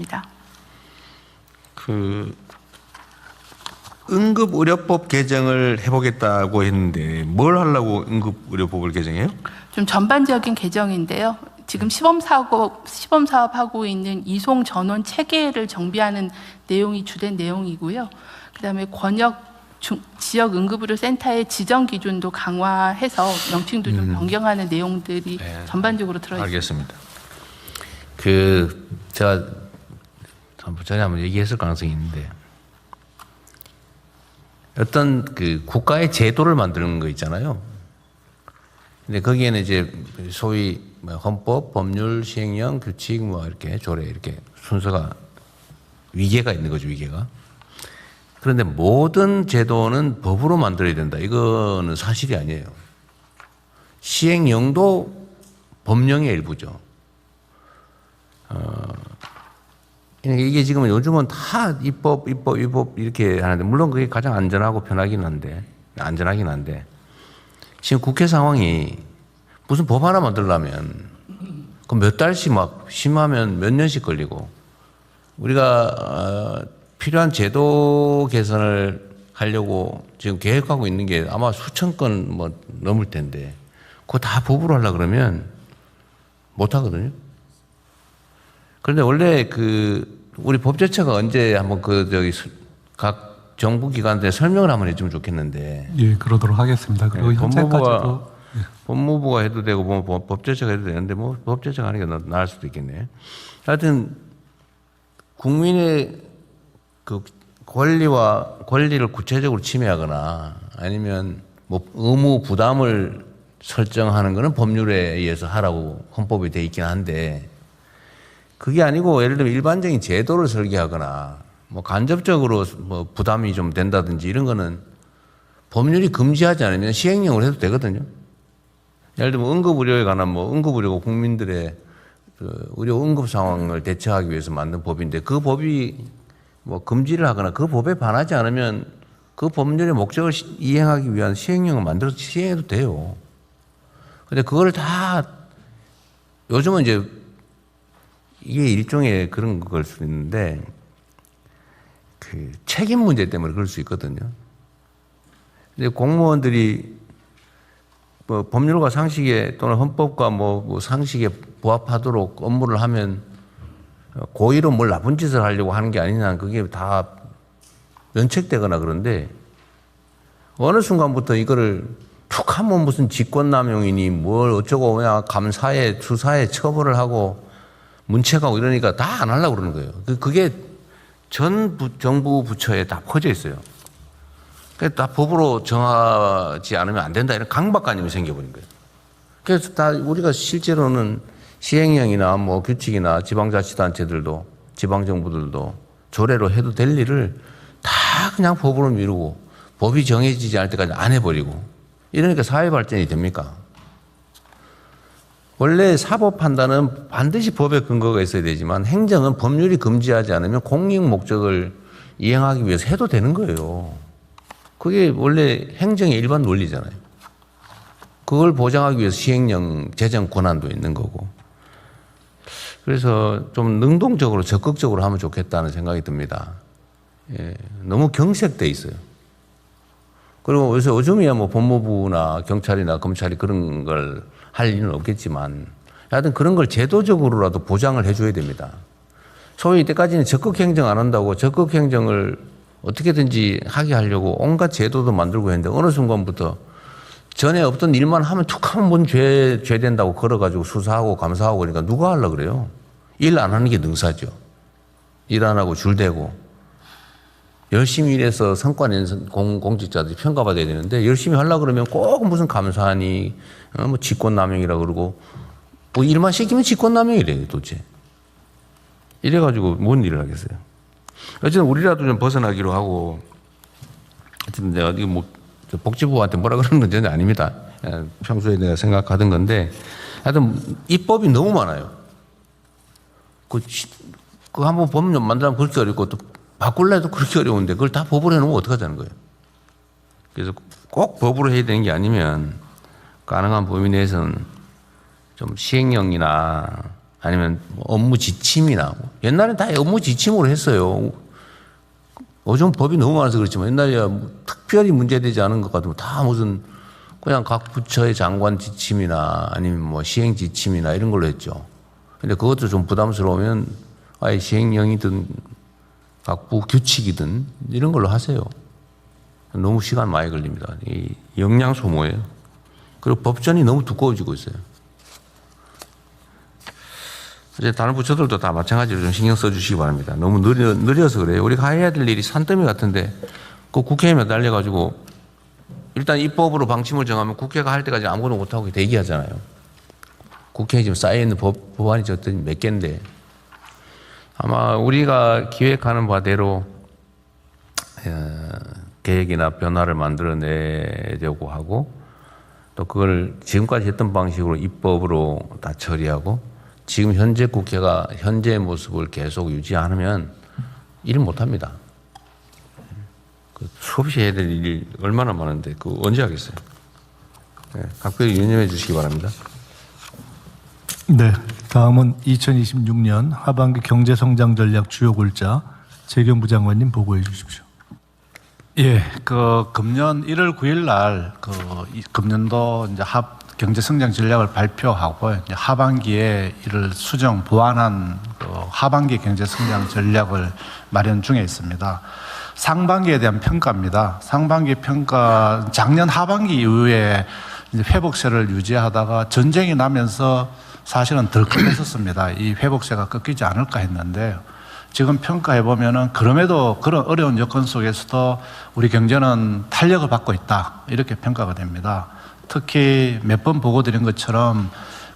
있습니다. 그 응급의료법 개정을 해보겠다고 했는데 뭘 하려고 응급의료법을 개정해요? 좀 전반적인 개정인데요. 지금 시범 사업하고 있는 이송 전원 체계를 정비하는 내용이 주된 내용이고요. 그다음에 권역 지역 응급의료 센터의 지정 기준도 강화해서 명칭도 좀 변경하는 내용들이 네, 전반적으로 들어 있습니다. 알겠습니다. 제가 전에 한번 얘기했을 가능성이 있는데 어떤 그 국가의 제도를 만드는 거 있잖아요. 근데 거기에는 이제 소위 헌법, 법률, 시행령, 규칙 뭐 이렇게 조례 이렇게 순서가 위계가 있는 거죠, 위계가. 그런데 모든 제도는 법으로 만들어야 된다. 이거는 사실이 아니에요. 시행령도 법령의 일부죠. 이게 지금 요즘은 다 입법 이렇게 하는데, 물론 그게 가장 안전하긴 한데, 지금 국회 상황이 무슨 법 하나 만들려면 그 몇 달씩 막 심하면 몇 년씩 걸리고, 우리가 필요한 제도 개선을 하려고 지금 계획하고 있는 게 아마 수천 건 뭐 넘을 텐데, 그거 다 법으로 하려고 그러면 못 하거든요. 그런데 원래 우리 법제처가 언제 한번 각 정부 기관들에 설명을 한번 해주면 좋겠는데. 예, 그러도록 하겠습니다. 그리고 현재까지도 법무부가 해도 되고 뭐 법제처가 해도 되는데 뭐 법제처가 하는 게 나을 수도 있겠네요. 하여튼 국민의 그 권리를 구체적으로 침해하거나 아니면 뭐 의무 부담을 설정하는 거는 법률에 의해서 하라고 헌법에 돼 있긴 한데, 그게 아니고 예를 들면 일반적인 제도를 설계하거나 뭐 간접적으로 뭐 부담이 좀 된다든지 이런 거는 법률이 금지하지 않으면 시행령을 해도 되거든요. 예를 들면 응급의료에 관한 응급의료가 국민들의 그 의료 응급 상황을 대처하기 위해서 만든 법인데, 그 법이 뭐 금지를 하거나 그 법에 반하지 않으면 그 법률의 목적을 이행하기 위한 시행령을 만들어서 시행해도 돼요. 근데 그거를 다 요즘은 이제 이게 일종의 그런 걸 수 있는데, 그 책임 문제 때문에 그럴 수 있거든요. 근데 공무원들이 뭐 법률과 상식에 또는 헌법과 뭐 상식에 부합하도록 업무를 하면 고의로 뭘 나쁜 짓을 하려고 하는 게 아니냐, 그게 다 면책되거나 그런데, 어느 순간부터 이거를 툭 하면 무슨 직권남용이니 뭘 어쩌고 그냥 감사에 수사에 처벌을 하고 문책하고 이러니까 다 안 하려고 그러는 거예요. 그게 전 정부 부처에 다 퍼져 있어요. 다 법으로 정하지 않으면 안 된다, 이런 강박관념이 생겨버린 거예요. 그래서 다 우리가 실제로는 시행령이나 뭐 규칙이나 지방자치단체들도 지방정부들도 조례로 해도 될 일을 다 그냥 법으로 미루고 법이 정해지지 않을 때까지 안 해버리고, 이러니까 사회 발전이 됩니까? 원래 사법 판단은 반드시 법의 근거가 있어야 되지만, 행정은 법률이 금지하지 않으면 공익 목적을 이행하기 위해서 해도 되는 거예요. 그게 원래 행정의 일반 논리잖아요. 그걸 보장하기 위해서 시행령 제정 권한도 있는 거고. 그래서 좀 능동적으로 적극적으로 하면 좋겠다는 생각이 듭니다. 예, 너무 경색돼 있어요. 그리고 요즘이야 뭐 법무부나 경찰이나 검찰이 그런 걸 할 일은 없겠지만, 하여튼 그런 걸 제도적으로라도 보장을 해줘야 됩니다. 소위 이때까지는 적극행정 안 한다고 적극행정을 어떻게든지 하게 하려고 온갖 제도도 만들고 했는데, 어느 순간부터 전에 없던 일만 하면 툭 하면 뭔 죄 된다고 걸어가지고 수사하고 감사하고 그러니까 누가 하려고 그래요? 일 안 하는 게 능사죠. 일 안 하고 줄대고. 열심히 일해서 성과 낸 공직자들이 평가받아야 되는데, 열심히 하려고 그러면 꼭 무슨 감사하니 뭐 직권남용이라 그러고, 뭐 일만 시키면 직권남용이래요 도대체. 이래가지고 뭔 일을 하겠어요. 어쨌든 우리라도 좀 벗어나기로 하고, 하여튼 내가 이거 뭐 복지부한테 뭐라 그러는 건 전혀 아닙니다. 평소에 내가 생각하던 건데, 하여튼 입법이 너무 많아요. 그 한번 법률 만들면 그렇게 어렵고, 또 바꿀래도 그렇게 어려운데 그걸 다 법으로 해놓으면 어떡하자는 거예요. 그래서 꼭 법으로 해야 되는 게 아니면 가능한 범위 내에서는 좀 시행령이나 아니면 뭐 업무 지침이나 옛날엔 다 업무 지침으로 했어요. 요즘 법이 너무 많아서 그렇지만 옛날에 뭐 특별히 문제되지 않은 것 같으면 다 무슨 그냥 각 부처의 장관 지침이나 아니면 뭐 시행 지침이나 이런 걸로 했죠. 근데 그것도 좀 부담스러우면 아예 시행령이든 각 부 규칙이든 이런 걸로 하세요. 너무 시간 많이 걸립니다. 이 역량 소모예요. 그리고 법전이 너무 두꺼워지고 있어요. 이제 다른 부처들도 다 마찬가지로 좀 신경 써주시기 바랍니다. 너무 느려서 그래요. 우리가 해야 될 일이 산더미 같은데 그 국회에 달려가지고 일단 입법으로 방침을 정하면 국회가 할 때까지 아무것도 못하고 대기하잖아요. 국회에 지금 쌓여있는 법안이 저때는 몇 개인데 아마 우리가 기획하는 바대로 계획이나 변화를 만들어내려고 하고 또 그걸 지금까지 했던 방식으로 입법으로 다 처리하고 지금 현재 국회가 현재의 모습을 계속 유지 안 하면 일을 못 합니다. 수없이 해야 될 일이 얼마나 많은데 그거 언제 하겠어요? 네, 각별히 유념해 주시기 바랍니다. 네, 다음은 2026년 하반기 경제성장 전략 주요 골자 재경부 장관님 보고해 주십시오. 예, 금년 1월 9일 날 금년도 이제 경제성장 전략을 발표하고 이제 하반기에 이를 수정 보완한 하반기 경제성장 전략을 마련 중에 있습니다. 상반기에 대한 평가입니다. 상반기 평가 작년 하반기 이후에 이제 회복세를 유지하다가 전쟁이 나면서 사실은 덜컥했었습니다. 이 회복세가 꺾이지 않을까 했는데 지금 평가해 보면은 그럼에도 그런 어려운 여건 속에서도 우리 경제는 탄력을 받고 있다 이렇게 평가가 됩니다. 특히 몇 번 보고 드린 것처럼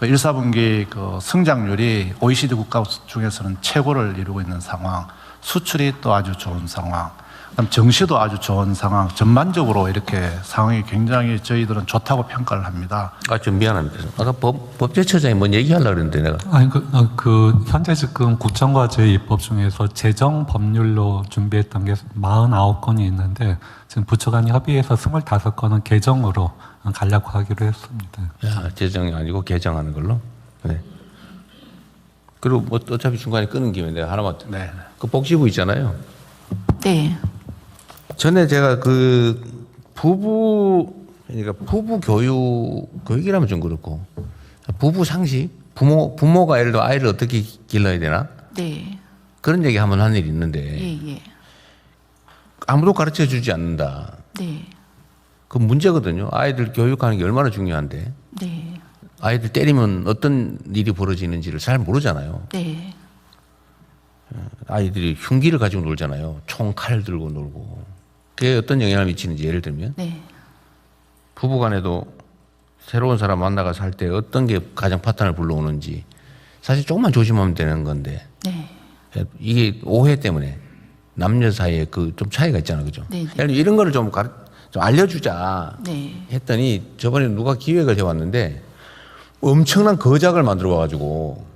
1, 4분기 성장률이 OECD 국가 중에서는 최고를 이루고 있는 상황, 수출이 또 아주 좋은 상황, 그다음 정시도 아주 좋은 상황, 전반적으로 이렇게 상황이 굉장히 저희들은 좋다고 평가를 합니다. 좀 미안합니다. 아까 법제처장이 뭔 얘기하려고 그랬는데 내가. 아니 현재 지금 국정과제 입법 중에서 재정 법률로 준비했던 게 49건이 있는데 지금 부처 간이 협의해서 25건은 개정으로 가려고 하기로 했습니다. 야, 재정이 아니고 개정하는 걸로. 네. 그리고 뭐 어차피 중간에 끊은 김에 내가 하나만. 네. 그 복지부 있잖아요. 네. 전에 제가 그러니까 부부 교육이라면 좀 그렇고 부부 상식, 부모가 예를 들어 아이를 어떻게 길러야 되나 네. 그런 얘기 한번 한 일이 있는데 예. 아무도 가르쳐 주지 않는다. 네. 그 문제거든요. 아이들 교육하는 게 얼마나 중요한데 네. 아이들 때리면 어떤 일이 벌어지는지를 잘 모르잖아요. 네. 아이들이 흉기를 가지고 놀잖아요. 총, 칼 들고 놀고. 그게 어떤 영향을 미치는지 예를 들면 네. 부부간에도 새로운 사람 만나가 살 때 어떤 게 가장 파탄을 불러오는지 사실 조금만 조심하면 되는 건데 네. 이게 오해 때문에 남녀 사이에 그 좀 차이가 있잖아요. 그죠? 네. 이런 거를 좀 알려주자 네. 했더니 저번에 누가 기획을 해왔는데 엄청난 거작을 만들어 와가지고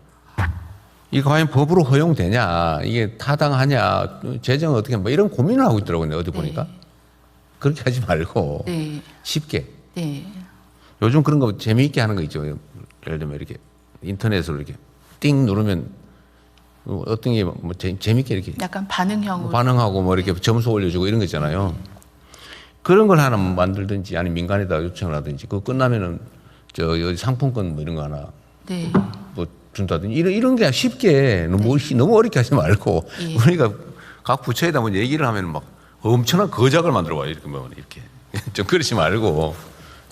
이거 과연 법으로 허용되냐, 이게 타당하냐, 재정은 어떻게 뭐 이런 고민을 하고 있더라고요. 어디 보니까. 그렇게 하지 말고 네. 쉽게. 네. 요즘 그런 거 재미있게 하는 거 있죠. 예를 들면 이렇게 인터넷으로 이렇게 띵 누르면 어떤 게 뭐 재미있게 이렇게 약간 반응형으로. 반응하고 뭐 이렇게 점수 올려주고 이런 거 있잖아요. 그런 걸 하나 만들든지 아니면 민간에다 요청을 하든지 그거 끝나면은 여기 상품권 뭐 이런 거 하나 네. 뭐 준다든지 이런 게 쉽게 너무 어렵게 하지 말고 예. 우리가 각 부처에다 뭐 얘기를 하면 막 엄청난 거작을 만들어 와요. 이렇게 좀 그러지 말고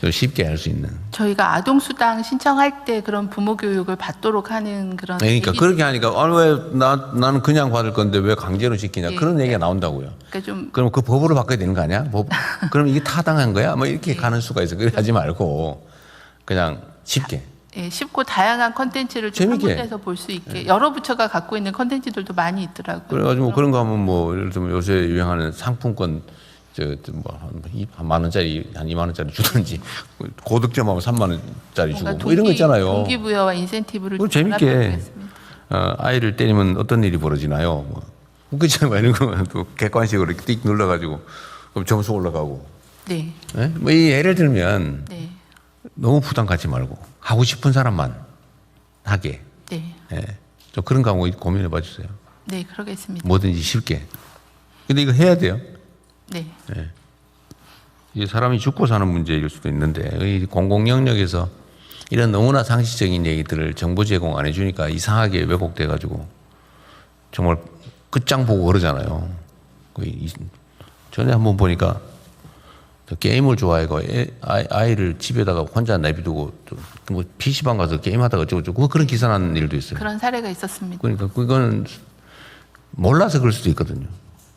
좀 쉽게 할 수 있는. 저희가 아동수당 신청할 때 그런 부모 교육을 받도록 하는 그런. 그러니까 얘기- 그렇게 하니까 왜 나는 그냥 받을 건데 왜 강제로 시키냐 예. 그런 얘기가 나온다고요. 그러니까 좀 그럼 그 법으로 바꿔야 되는 거 아니야? 그럼 이게 타당한 거야? 뭐 이렇게 가는 수가 있어. 그래 하지 말고 그냥 쉽게. 예, 쉽고 다양한 컨텐츠를 좀 한 재밌게. 군데에서 볼 수 있게 여러 부처가 갖고 있는 컨텐츠들도 많이 있더라고요. 그래가지고 뭐 그런 거 하면 뭐 예를 들면 요새 유행하는 상품권 한 10,000원짜리 한 20,000원짜리 주든지 고득점하면 30,000원짜리 주고 뭐 이런 거 있잖아요. 동기부여와 인센티브를 그거 좀 재밌게 결합해보겠습니다. 아이를 때리면 어떤 일이 벌어지나요? 뭐 웃기잖아요. 이런 거또 객관식으로 이렇게 띡 눌러가지고 그럼 점수 올라가고. 네, 예? 뭐 이 예를 들면 네, 너무 부담 갖지 말고 하고 싶은 사람만 하게. 네, 예. 좀 그런 거 한번 고민해 봐 주세요. 네, 그러겠습니다. 뭐든지 쉽게. 근데 이거 해야 돼요. 네. 이게 사람이 죽고 사는 문제일 수도 있는데 이 공공 영역에서 이런 너무나 상식적인 얘기들을 정보 제공 안 해주니까 이상하게 왜곡돼 가지고 정말 끝장 보고 그러잖아요. 전에 한번 보니까 게임을 좋아해가 아이를 집에다가 혼자 내비두고 뭐 PC방 가서 게임하다가 어쩌고저쩌고 그런 기사 나는 일도 있어요. 그런 사례가 있었습니다. 그러니까 그거는 몰라서 그럴 수도 있거든요.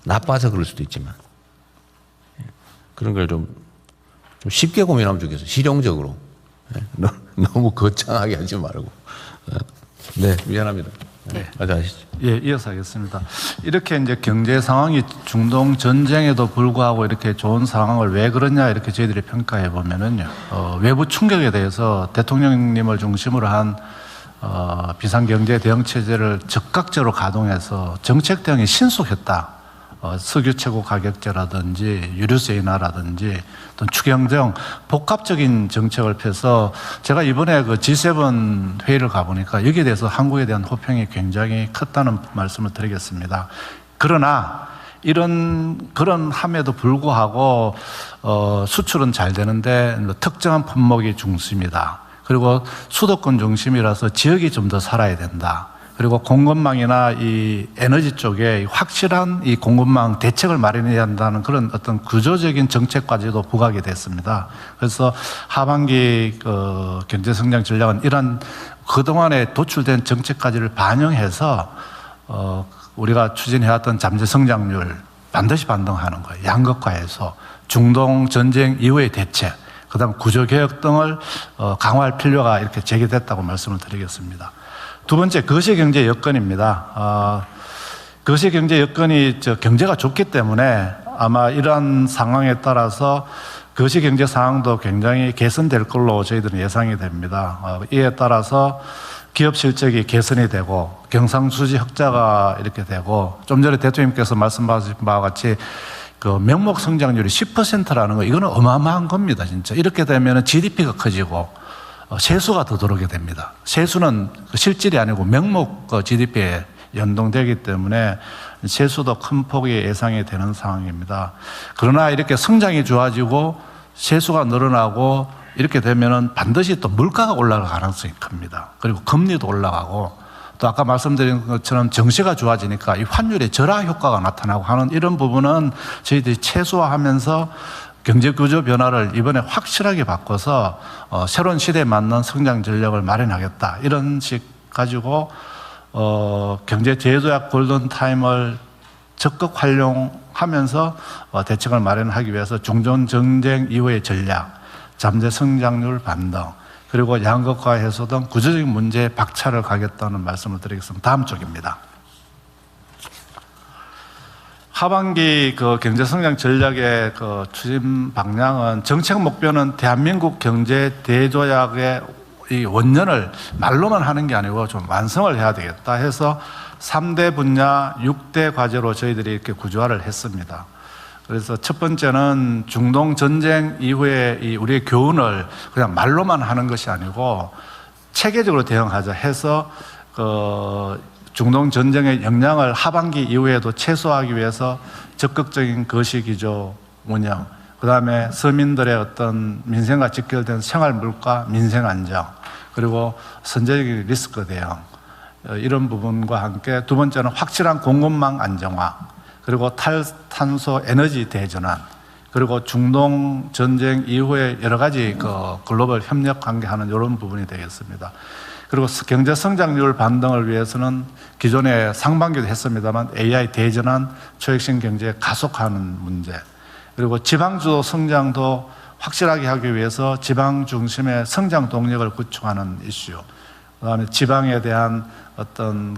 나빠서 그럴 수도 있지만 그런 걸 좀 쉽게 고민하면 좋겠어요. 실용적으로. 너무 거창하게 하지 말고. 네, 미안합니다. 네, 맞아 하시죠. 예, 이어서 하겠습니다. 이렇게 이제 경제 상황이 중동 전쟁에도 불구하고 이렇게 좋은 상황을 왜 그러냐 이렇게 저희들이 평가해 보면은요, 외부 충격에 대해서 대통령님을 중심으로 한 비상경제 대응 체제를 적극적으로 가동해서 정책 대응이 신속했다. 석유 최고 가격제라든지 유류세 인하라든지 또 추경 등 복합적인 정책을 펴서 제가 이번에 그 G7 회의를 가보니까 여기에 대해서 한국에 대한 호평이 굉장히 컸다는 말씀을 드리겠습니다. 그러나 그런 함에도 불구하고 수출은 잘 되는데 특정한 품목이 중심이다. 그리고 수도권 중심이라서 지역이 좀 더 살아야 된다. 그리고 공급망이나 이 에너지 쪽에 확실한 이 공급망 대책을 마련해야 한다는 그런 어떤 구조적인 정책까지도 부각이 됐습니다. 그래서 하반기 경제 성장 전략은 이런 그동안에 도출된 정책까지를 반영해서 우리가 추진해왔던 잠재 성장률 반드시 반등하는 거예요. 양극화해서 중동 전쟁 이후의 대책, 그다음 구조개혁 등을 강화할 필요가 이렇게 제기됐다고 말씀을 드리겠습니다. 두 번째, 거시경제 여건입니다. 거시경제 여건이 경제가 좋기 때문에 아마 이러한 상황에 따라서 거시경제 상황도 굉장히 개선될 걸로 저희들은 예상이 됩니다. 이에 따라서 기업 실적이 개선이 되고 경상수지 흑자가 이렇게 되고 좀 전에 대통령님께서 말씀하신 바와 같이 그 명목 성장률이 10%라는 거 이거는 어마어마한 겁니다. 진짜 이렇게 되면 GDP가 커지고 세수가 더 들어오게 됩니다. 세수는 실질이 아니고 명목 GDP에 연동되기 때문에 세수도 큰 폭이 예상이 되는 상황입니다. 그러나 이렇게 성장이 좋아지고 세수가 늘어나고 이렇게 되면은 반드시 또 물가가 올라갈 가능성이 큽니다. 그리고 금리도 올라가고 또 아까 말씀드린 것처럼 정시가 좋아지니까 이 환율의 절하 효과가 나타나고 하는 이런 부분은 저희들이 최소화하면서 경제구조 변화를 이번에 확실하게 바꿔서 새로운 시대에 맞는 성장 전략을 마련하겠다. 이런 식 가지고 경제제조약 골든타임을 적극 활용하면서 대책을 마련하기 위해서 중동 전쟁 이후의 전략, 잠재 성장률 반등, 그리고 양극화 해소 등 구조적인 문제에 박차를 가겠다는 말씀을 드리겠습니다. 다음 쪽입니다. 하반기 그 경제성장 전략의 그 추진 방향은 정책 목표는 대한민국 경제 대조약의 이 원년을 말로만 하는 게 아니고 좀 완성을 해야 되겠다 해서 3대 분야 6대 과제로 저희들이 이렇게 구조화를 했습니다. 그래서 첫 번째는 중동 전쟁 이후에 이 우리의 교훈을 그냥 말로만 하는 것이 아니고 체계적으로 대응하자 해서 중동 전쟁의 영향을 하반기 이후에도 최소화하기 위해서 적극적인 거시기조 운영, 그 다음에 서민들의 어떤 민생과 직결된 생활 물가, 민생 안정, 그리고 선제적인 리스크 대응, 이런 부분과 함께 두 번째는 확실한 공급망 안정화, 그리고 탈탄소 에너지 대전환, 그리고 중동 전쟁 이후에 여러 가지 글로벌 협력 관계하는 이런 부분이 되겠습니다. 그리고 경제 성장률 반등을 위해서는 기존에 상반기도 했습니다만 AI 대전환, 초혁신 경제 가속하는 문제, 그리고 지방주도 성장도 확실하게 하기 위해서 지방 중심의 성장 동력을 구축하는 이슈, 그다음에 지방에 대한 어떤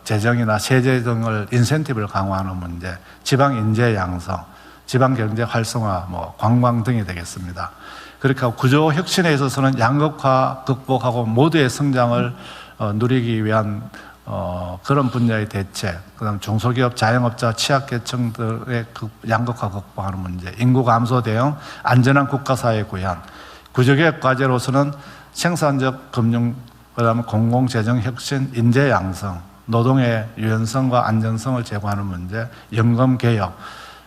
재정이나 세제 등을 인센티브를 강화하는 문제, 지방 인재 양성, 지방 경제 활성화, 관광 등이 되겠습니다. 그렇게 하고 구조 혁신에 있어서는 양극화 극복하고 모두의 성장을 누리기 위한 그런 분야의 대책, 그다음 중소기업, 자영업자, 취약계층들의 양극화 극복하는 문제, 인구 감소 대응, 안전한 국가사회 구현, 구조개혁 과제로서는 생산적 금융 그다음에 공공재정혁신, 인재 양성, 노동의 유연성과 안전성을 제고하는 문제, 연금 개혁,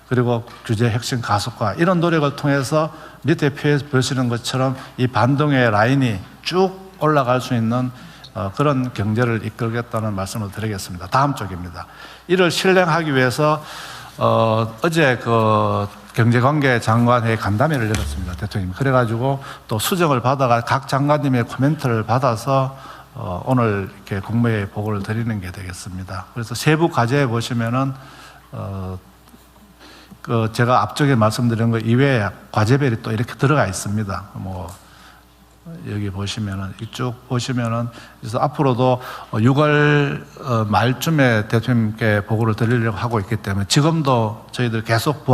그리고 규제 혁신 가속화 이런 노력을 통해서 밑에 보시는 것처럼 이 반동의 라인이 쭉 올라갈 수 있는 그런 경제를 이끌겠다는 말씀을 드리겠습니다. 다음 쪽입니다. 이를 실행하기 위해서 어제 그 경제관계 장관회의 간담회를 열었습니다. 대통령님. 그래가지고 또 수정을 받아가 각 장관님의 코멘트를 받아서 오늘 이렇게 국무회의에 보고를 드리는 게 되겠습니다. 그래서 세부 과제에 보시면은 그 제가 앞쪽에 말씀드린 것 이외에 과제별이 또 이렇게 들어가 있습니다. 뭐 여기 보시면은 이쪽 보시면은 그래서 앞으로도 6월 말쯤에 대통령님께 보고를 드리려고 하고 있기 때문에 지금도 저희들 계속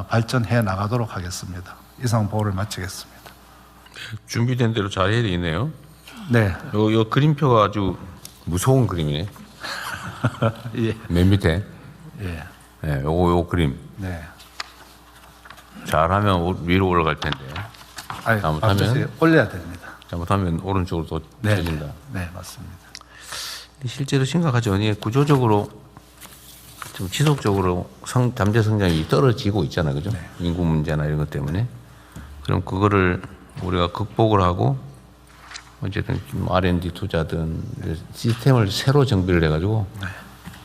발전해 나가도록 하겠습니다. 이상 보고를 마치겠습니다. 준비된 대로 잘 해야 되겠네요. 네. 요 그림표가 아주 무서운 그림이네. 예. 맨 밑에. 예. 네, 요 그림. 네. 잘하면 위로 올라갈 텐데. 아니, 잘못하면? 앞에서 올려야 됩니다. 잘못하면 오른쪽으로 또 네. 쳐진다. 네, 맞습니다. 근데 실제로 심각하죠. 이게 구조적으로 좀 지속적으로 잠재 성장이 떨어지고 있잖아요. 그죠? 인구 문제나 이런 것 때문에. 그럼 그거를 우리가 극복을 하고 어쨌든 R&D 투자든 시스템을 새로 정비를 해가지고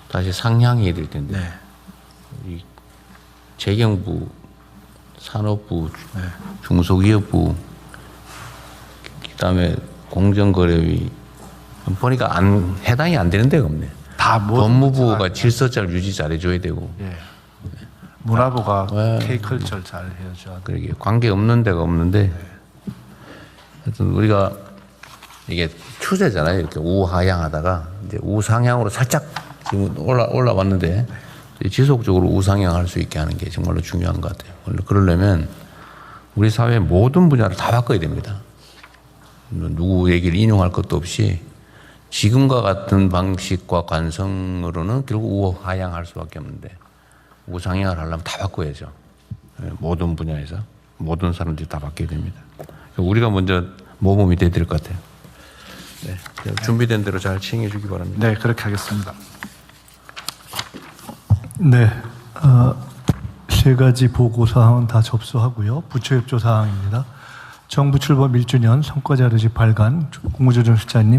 다시 상향해야 될 텐데 네. 이 재경부, 산업부, 중소기업부, 그다음에 공정거래위 보니까 해당이 안 되는 데가 없네. 다 모든 법무부가 문제가 질서잘 유지 잘해줘야 되고, 예. 문화부가 네. K컬처를 잘 해줘야 돼. 그러게 관계 없는 데가 없는데, 하여튼 우리가 이게 추세잖아요. 이렇게 우하향하다가 이제 우상향으로 살짝 지금 올라왔는데 지속적으로 우상향할 수 있게 하는 게 정말로 중요한 것 같아요. 그러려면 우리 사회의 모든 분야를 다 바꿔야 됩니다. 누구 얘기를 인용할 것도 없이 지금과 같은 방식과 관성으로는 결국 우하향할 수밖에 없는데 우상향을 하려면 다 바꿔야죠. 모든 분야에서 모든 사람들이 다 바뀌어야 됩니다. 우리가 먼저 모범이 돼야 될 것 같아요. 네, 준비된 대로 잘 시행해 주기 바랍니다. 네, 그렇게 하겠습니다. 네, 세 가지 보고 사항은 다 접수하고요. 부처 협조 사항입니다. 정부 출범 1주년 성과자료집 발간 국무조정실장님